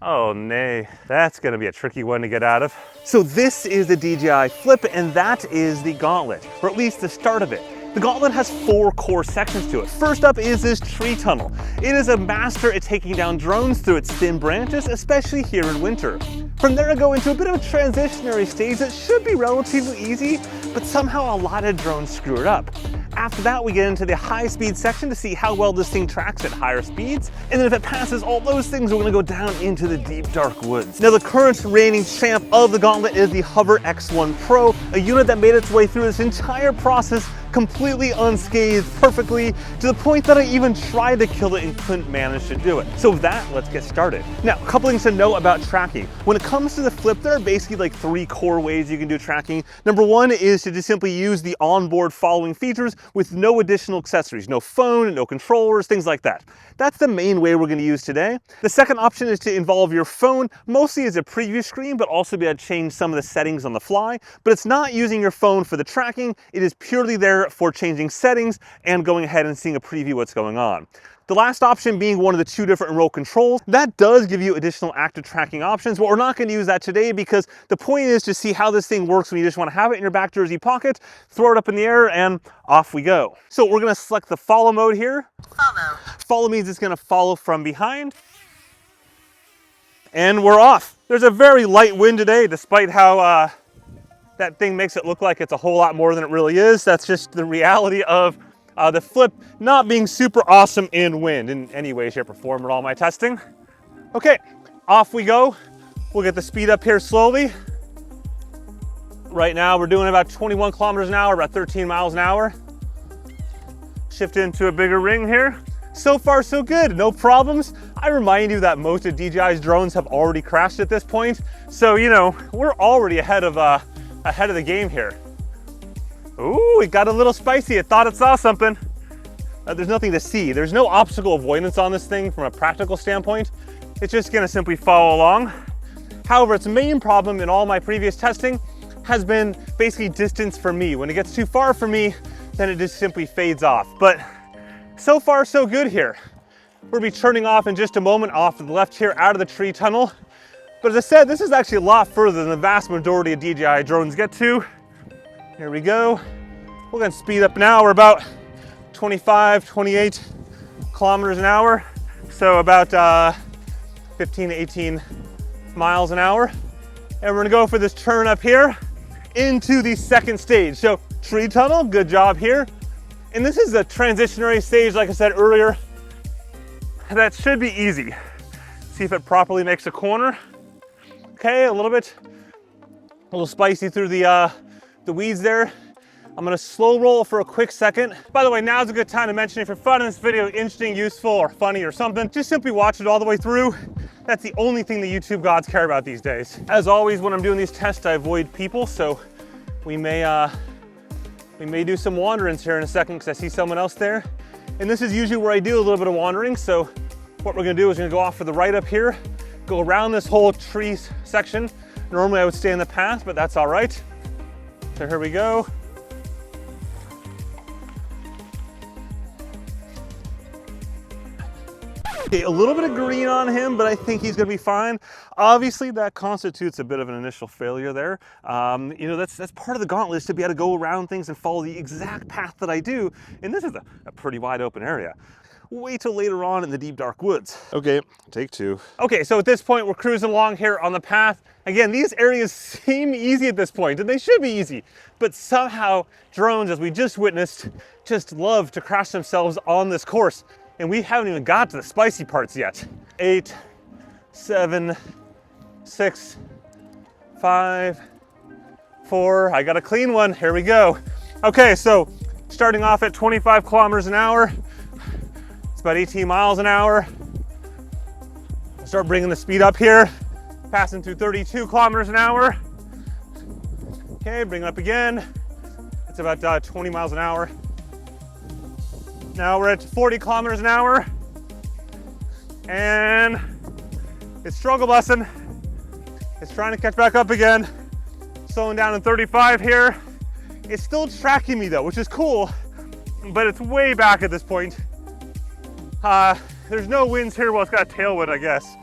Oh, nay. That's gonna be a tricky one to get out of. So this is the DJI Flip, and that is the Gauntlet, or at least the start of it. The Gauntlet has 4 core sections to it. First up is this tree tunnel. It is a master at taking down drones through its thin branches, especially here in winter. From there I go into a bit of a transitionary stage that should be relatively easy, but somehow a lot of drones screw it up. After that, we get into the high speed section to see how well this thing tracks at higher speeds. And then if it passes all those things, we're gonna go down into the deep dark woods. Now the current reigning champ of the Gauntlet is the Hover X1 Pro, a unit that made its way through this entire process completely unscathed, perfectly, to the point that I even tried to kill it and couldn't manage to do it. So with that, let's get started. Now, a couple things to know about tracking. When it comes to the Flip, there are basically like 3 core ways you can do tracking. Number 1 is to just simply use the onboard following features with no additional accessories, no phone, no controllers, things like that. That's the main way we're going to use today. The second option is to involve your phone, mostly as a preview screen, but also be able to change some of the settings on the fly. But it's not using your phone for the tracking, it is purely there for changing settings and going ahead and seeing a preview what's going on. The last option being one of the 2 different remote controls. That does give you additional active tracking options, but we're not going to use that today because the point is to see how this thing works when you just want to have it in your back jersey pocket, throw it up in the air, and off we go. So we're going to select the follow mode here. Follow. Follow means it's going to follow from behind. And we're off. There's a very light wind today, despite how that thing makes it look like it's a whole lot more than it really is. That's just the reality of the Flip not being super awesome in wind in any way, shape, or form in all my testing. Okay, off we go. We'll get the speed up here slowly. Right now we're doing about 21 kilometers an hour, about 13 miles an hour. Shift into a bigger ring here. So far so good, no problems. I remind you that most of DJI's drones have already crashed at this point. So, you know, we're already ahead of the game here. Ooh, it got a little spicy. It thought it saw something. There's nothing to see. There's no obstacle avoidance on this thing from a practical standpoint. It's just gonna simply follow along. However, its main problem in all my previous testing has been basically distance for me. When it gets too far for me, then it just simply fades off. But so far, so good here. We'll be turning off in just a moment off to the left here out of the tree tunnel. But as I said, this is actually a lot further than the vast majority of DJI drones get to. Here we go. We're gonna speed up now. We're about 25, 28 kilometers an hour. So about 15 to 18 miles an hour. And we're gonna go for this turn up here into the second stage. So tree tunnel, good job here. And this is a transitionary stage, like I said earlier, that should be easy. See if it properly makes a corner. Okay, a little spicy through the weeds there. I'm gonna slow roll for a quick second. By the way, now's a good time to mention if you're finding this video interesting, useful, or funny or something, just simply watch it all the way through. That's the only thing the YouTube gods care about these days. As always, when I'm doing these tests, I avoid people, so we may do some wanderings here in a second because I see someone else there. And this is usually where I do a little bit of wandering, so what we're gonna do is we're gonna go off for the right up here, go around this whole tree section. Normally I would stay in the path, but that's all right. So here we go. Okay, a little bit of green on him, but I think he's gonna be fine. Obviously, that constitutes a bit of an initial failure there. You know, that's part of the Gauntlet is to be able to go around things and follow the exact path that I do. And this is a pretty wide open area. Wait till later on in the deep dark woods. Okay, take 2. Okay, so at this point, we're cruising along here on the path. Again, these areas seem easy at this point, and they should be easy, but somehow drones, as we just witnessed, just love to crash themselves on this course, and we haven't even got to the spicy parts yet. 8, 7, 6, 5, 4, I got a clean one, here we go. Okay, so starting off at 25 kilometers an hour, it's about 18 miles an hour. Start bringing the speed up here, passing through 32 kilometers an hour. Okay, bring it up again. It's about 20 miles an hour. Now we're at 40 kilometers an hour. And it's struggle busing. It's trying to catch back up again. Slowing down in 35 here. It's still tracking me though, which is cool, but it's way back at this point. There's no winds here. Well, it's got a tailwind, I guess.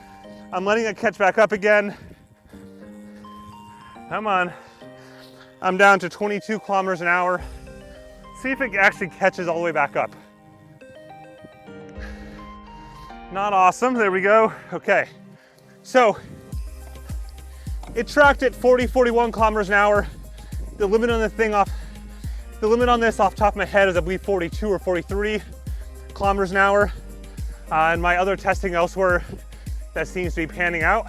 I'm letting it catch back up again. Come on. I'm down to 22 kilometers an hour. See if it actually catches all the way back up. Not awesome, there we go. Okay, so it tracked at 40, 41 kilometers an hour. The limit on this off the top of my head is I believe 42 or 43 kilometers an hour. And my other testing elsewhere, that seems to be panning out.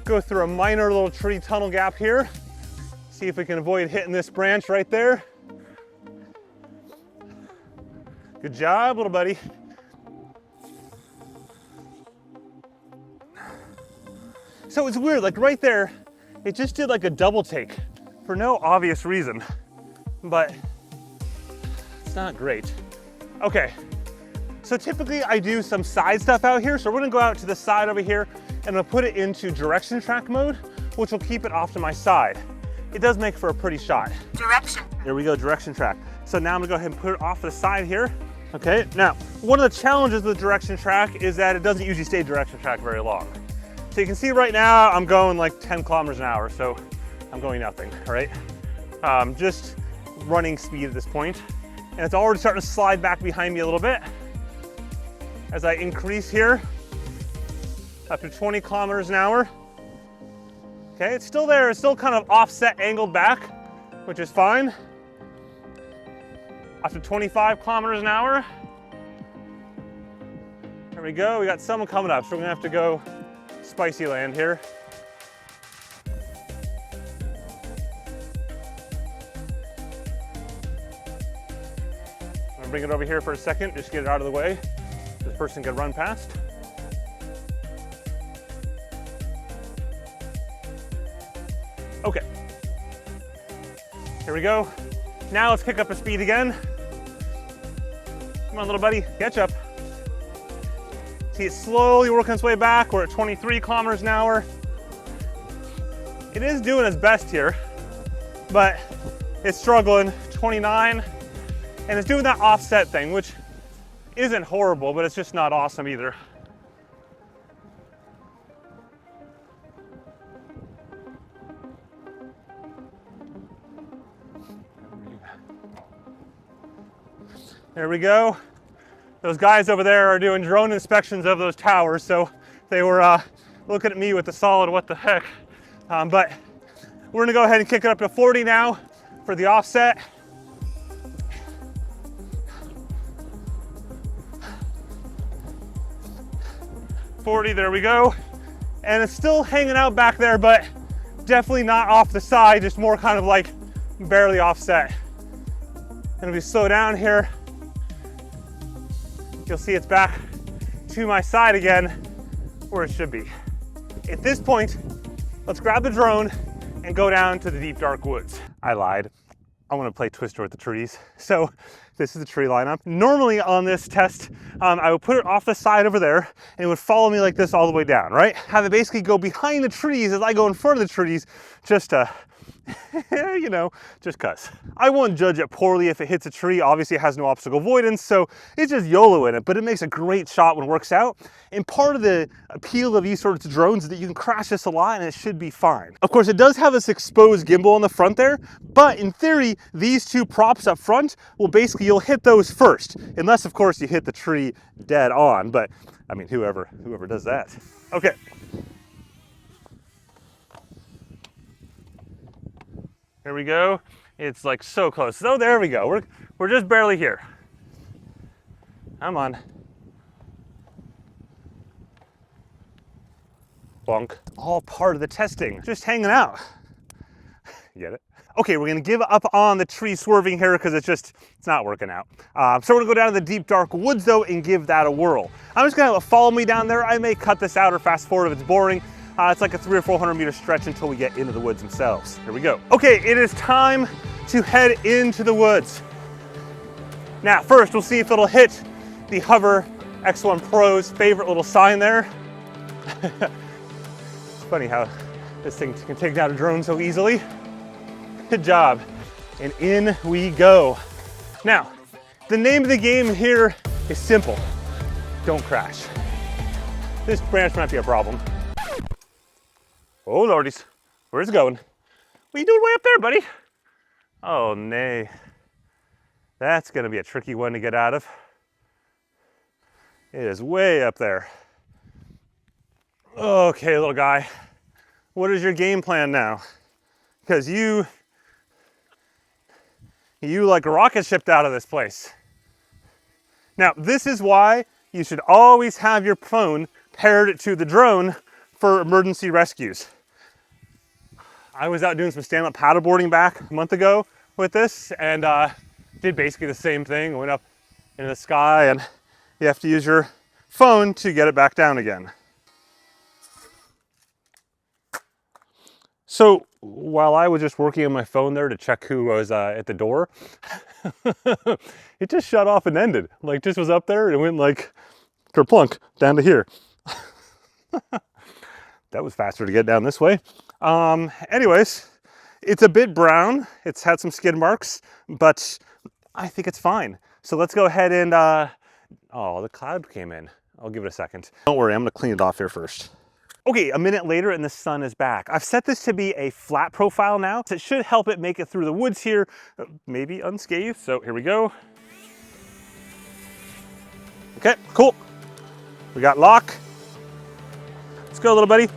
Go through a minor little tree tunnel gap here. See if we can avoid hitting this branch right there. Good job, little buddy. So it's weird, like right there, it just did like a double take for no obvious reason, but it's not great. Okay, so typically I do some side stuff out here. So we're gonna go out to the side over here and I'll put it into direction track mode, which will keep it off to my side. It does make for a pretty shot. Direction. There we go, direction track. So now I'm gonna go ahead and put it off to the side here. Okay, now, one of the challenges with direction track is that it doesn't usually stay direction track very long. So you can see right now, I'm going like 10 kilometers an hour, so I'm going nothing, all right? Just running speed at this point. And it's already starting to slide back behind me a little bit. As I increase here, up to 20 kilometers an hour. Okay, it's still there, it's still kind of offset angled back, which is fine. Up to 25 kilometers an hour. There we go, we got someone coming up, so we're gonna have to go spicy land here. I'm gonna bring it over here for a second, just get it out of the way. This person can run past. Okay. Here we go. Now let's kick up the speed again. Come on, little buddy, catch up. See it slowly working its way back. We're at 23 kilometers an hour. It is doing its best here, but it's struggling. 29, and it's doing that offset thing, which isn't horrible, but it's just not awesome either. There we go. Those guys over there are doing drone inspections of those towers, so they were looking at me with the solid what the heck. But we're gonna go ahead and kick it up to 40 now for the offset. There we go. And it's still hanging out back there, but definitely not off the side, just more kind of like barely offset. And if we slow down here, you'll see it's back to my side again, where it should be. At this point, let's grab the drone and go down to the deep, dark woods. I lied. I want to play Twister with the trees. So this is the tree lineup. Normally on this test, I would put it off the side over there and it would follow me like this all the way down, right? Have it basically go behind the trees as I go in front of the trees, just to, you know, just cuz. I won't judge it poorly if it hits a tree. Obviously it has no obstacle avoidance, so it's just YOLO in it, but it makes a great shot when it works out. And part of the appeal of these sorts of drones is that you can crash this a lot and it should be fine. Of course, it does have this exposed gimbal on the front there, but in theory, these two props up front will basically, you'll hit those first, unless of course you hit the tree dead on, but I mean, whoever does that. Okay. Here we go. It's like so close. So there we go. We're just barely here. Come on. Bonk. All part of the testing. Just hanging out. Get it? Okay, we're gonna give up on the tree swerving here because it's not working out. So we're gonna go down to the deep dark woods though and give that a whirl. I'm just gonna have it follow me down there. I may cut this out or fast forward if it's boring. It's like a 300 or 400 meter stretch until we get into the woods themselves. Here we go. Okay, it is time to head into the woods. Now, first we'll see if it'll hit the Hover X1 Pro's favorite little sign there. It's funny how this thing can take down a drone so easily. Good job. And in we go. Now, the name of the game here is simple. Don't crash. This branch might be a problem. Oh, lordies. Where's it going? What are you doing way up there, buddy? Oh, nay. That's going to be a tricky one to get out of. It is way up there. Okay, little guy. What is your game plan now? Because you like rocket shipped out of this place. Now, this is why you should always have your phone paired to the drone for emergency rescues. I was out doing some stand-up paddleboarding back a month ago with this, and did basically the same thing. Went up into the sky, and you have to use your phone to get it back down again. So while I was just working on my phone there to check who was at the door, it just shut off and ended. Like, just was up there and it went like kerplunk down to here. That was faster to get down this way. Anyways, it's a bit brown. It's had some skid marks, but I think it's fine. So let's go ahead and, oh, the cloud came in. I'll give it a second. Don't worry, I'm gonna clean it off here first. Okay, a minute later and the sun is back. I've set this to be a flat profile now, so it should help it make it through the woods here, maybe unscathed. So here we go. Okay, cool. We got lock. Let's go, little buddy.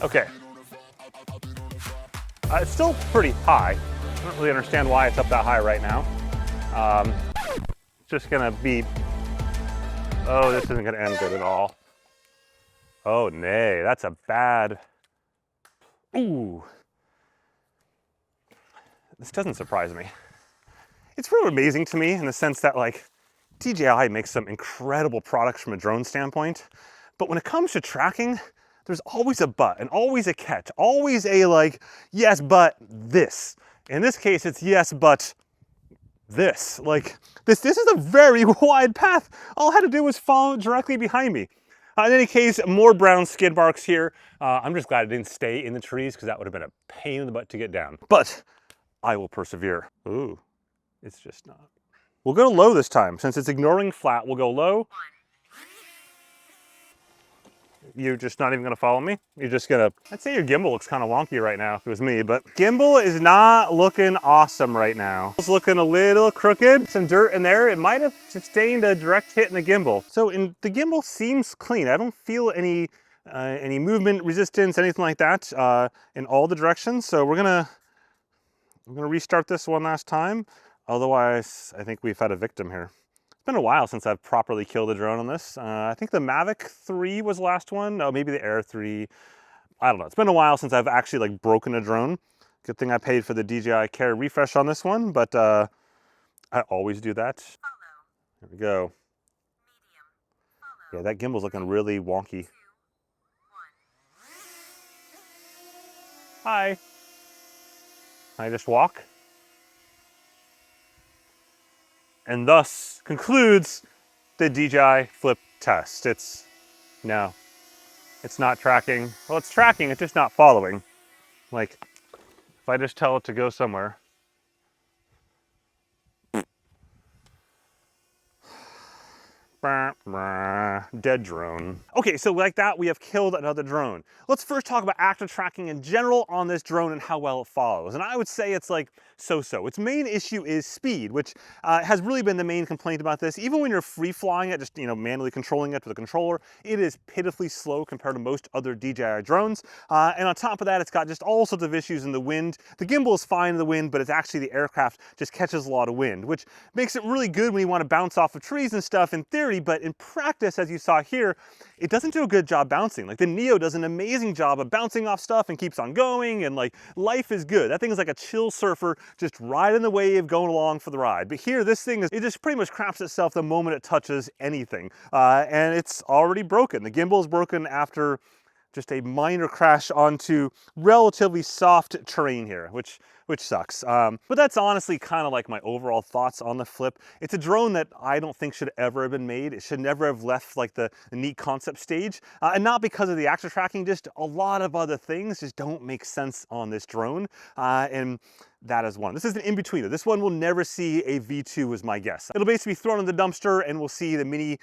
Okay. It's still pretty high. I don't really understand why it's up that high right now. Just gonna be, oh, this isn't gonna end good at all. Oh, nay, that's a bad, ooh. This doesn't surprise me. It's really amazing to me in the sense that, like, DJI makes some incredible products from a drone standpoint, but when it comes to tracking, there's always a but and always a catch, always a like, yes, but this. In this case, it's yes, but this. Like, this is a very wide path. All I had to do was follow directly behind me. In any case, more brown skid marks here. I'm just glad it didn't stay in the trees because that would have been a pain in the butt to get down. But I will persevere. Ooh, it's just not. We'll go low this time. Since it's ignoring flat, we'll go low. You're just not even gonna follow me? You're just gonna, I'd say your gimbal looks kind of wonky right now if it was me, but gimbal is not looking awesome right now. It's looking a little crooked, some dirt in there. It might have sustained a direct hit in the gimbal. So the gimbal seems clean. I don't feel any movement resistance, anything like that in all the directions. So we're gonna restart this one last time. Otherwise, I think we've had a victim here. It's been a while since I've properly killed a drone on this. I think the Mavic 3 was the last one. No, maybe the Air 3. I don't know. It's been a while since I've actually like broken a drone. Good thing I paid for the DJI Care refresh on this one, but I always do that. There we go. Yeah, that gimbal's looking really wonky. Hi. Can I just walk? And thus concludes the DJI Flip test. No, it's not tracking. Well, it's tracking, it's just not following. Like, if I just tell it to go somewhere. Dead drone. Okay, so like that, we have killed another drone. Let's first talk about active tracking in general on this drone and how well it follows. And I would say it's like so-so. Its main issue is speed, which has really been the main complaint about this. Even when you're free flying it, just manually controlling it with a controller, it is pitifully slow compared to most other DJI drones. And on top of that, it's got just all sorts of issues in the wind. The gimbal is fine in the wind, but it's actually the aircraft just catches a lot of wind, which makes it really good when you want to bounce off of trees and stuff in theory, but in practice, as you saw here, it doesn't do a good job bouncing. Like the Neo does an amazing job of bouncing off stuff and keeps on going, and like life is good. That thing is like a chill surfer, just riding the wave, going along for the ride. But here, this thing it just pretty much craps itself the moment it touches anything. And it's already broken. The gimbal is broken after just a minor crash onto relatively soft terrain here, which which sucks. But that's honestly kind of like my overall thoughts on the Flip. It's a drone that I don't think should ever have been made. It should never have left like the neat concept stage. And not because of the axle tracking, just a lot of other things just don't make sense on this drone. And that is one. This is an in-betweener. This one will never see a V2 is my guess. It'll basically be thrown in the dumpster and we'll see the Mini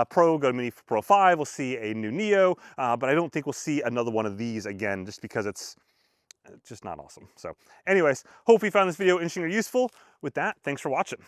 Pro go to Mini Pro 5. We'll see a new Neo, but I don't think we'll see another one of these again just because it's just not awesome. So anyways, hope you found this video interesting or useful. With that, thanks for watching.